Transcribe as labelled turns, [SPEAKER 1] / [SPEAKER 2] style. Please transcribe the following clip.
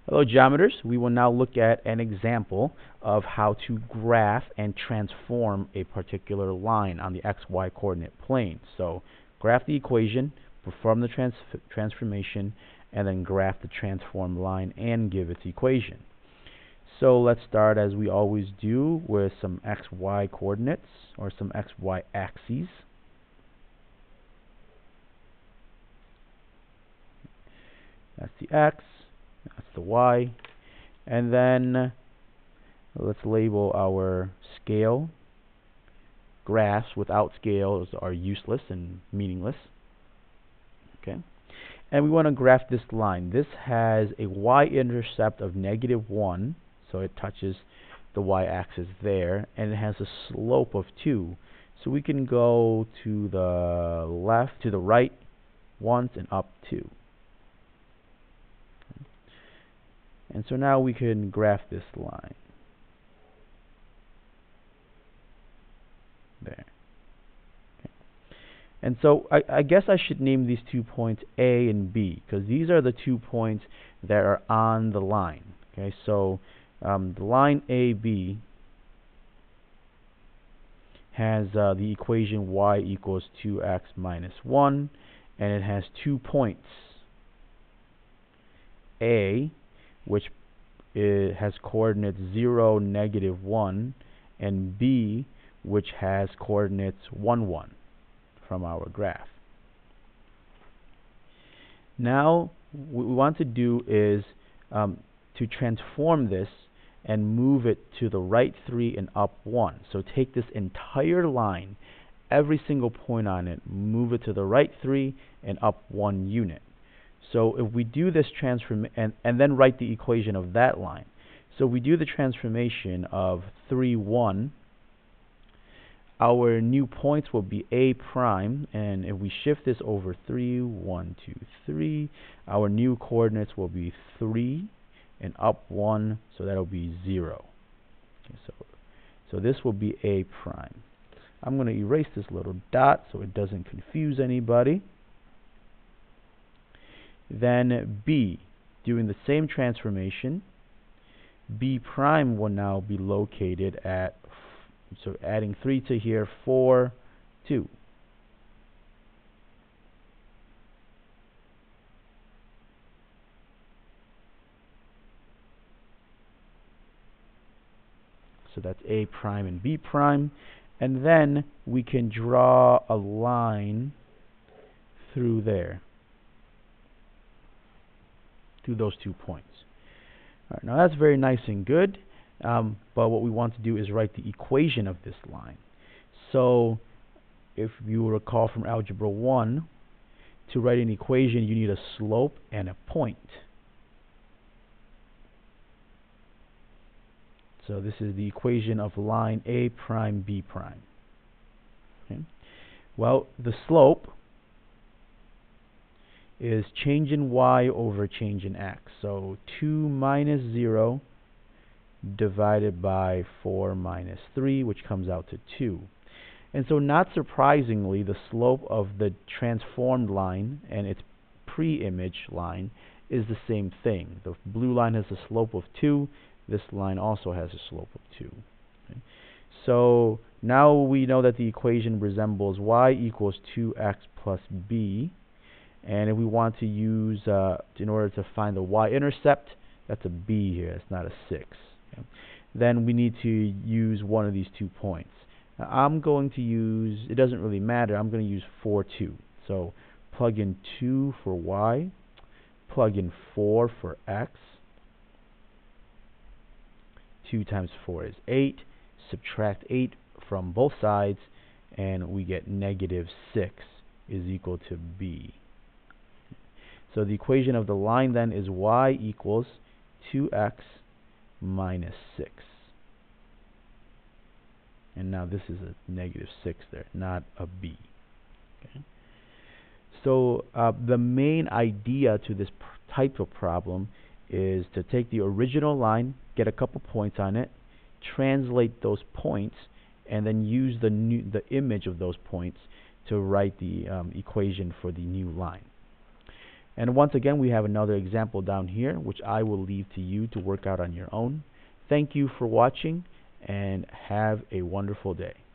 [SPEAKER 1] Hello geometers, we will now look at an example of how to graph and transform a particular line on the xy coordinate plane. So graph the equation, perform the transformation, and then graph the transformed line and give its equation. So let's start as we always do with some xy coordinates or some xy axes. That's the x. That's the y. And then let's label our scale. Graphs without scales are useless and meaningless. Okay. And we want to graph this line. This has a y-intercept of -1, so it touches the y-axis there, and it has a slope of 2. So we can go to the left, to the right once, and up 2. And so now we can graph this line. There. Okay. And so I guess I should name these 2 points A and B, because these are the 2 points that are on the line. Okay, so the line AB has the equation y equals 2x minus 1, and it has 2 points. A, which has coordinates 0, -1, and B, which has coordinates 1, 1 from our graph. Now, what we want to do is to transform this and move it to the right 3 and up 1. So take this entire line, every single point on it, move it to the right 3 and up 1 unit. So if we do this transform and then write the equation of that line. So we do the transformation of 3, 1. Our new points will be A prime, and if we shift this over 3, 1, 2, 3, our new coordinates will be 3 and up 1, so that'll be 0. Okay, so this will be A prime. I'm going to erase this little dot so it doesn't confuse anybody. Then B, doing the same transformation, B prime will now be located at, so adding 3 to here, 4, 2. So that's A prime and B prime. And then we can draw a line through there, through those 2 points. All right, now that's very nice and good, but what we want to do is write the equation of this line. So if you recall from Algebra 1, to write an equation you need a slope and a point. So this is the equation of line A prime B prime. Okay. Well, the slope is change in y over change in x. So 2 minus 0 divided by 4 minus 3, which comes out to 2. And so not surprisingly, the slope of the transformed line and its pre-image line is the same thing. The blue line has a slope of 2. This line also has a slope of 2. Okay. So now we know that the equation resembles y equals 2x plus b. And if we want to use, in order to find the y-intercept, that's a b here, it's not a 6. Okay. Then we need to use one of these 2 points. Now I'm going to use, it doesn't really matter, I'm going to use 4, 2. So plug in 2 for y, plug in 4 for x. 2 times 4 is 8. Subtract 8 from both sides, and we get -6 is equal to b. So the equation of the line then is y equals 2x minus 6. And now this is a -6 there, not a b. Okay. So the main idea to this type of problem is to take the original line, get a couple points on it, translate those points, and then use the image of those points to write the equation for the new line. And once again, we have another example down here, which I will leave to you to work out on your own. Thank you for watching, and have a wonderful day.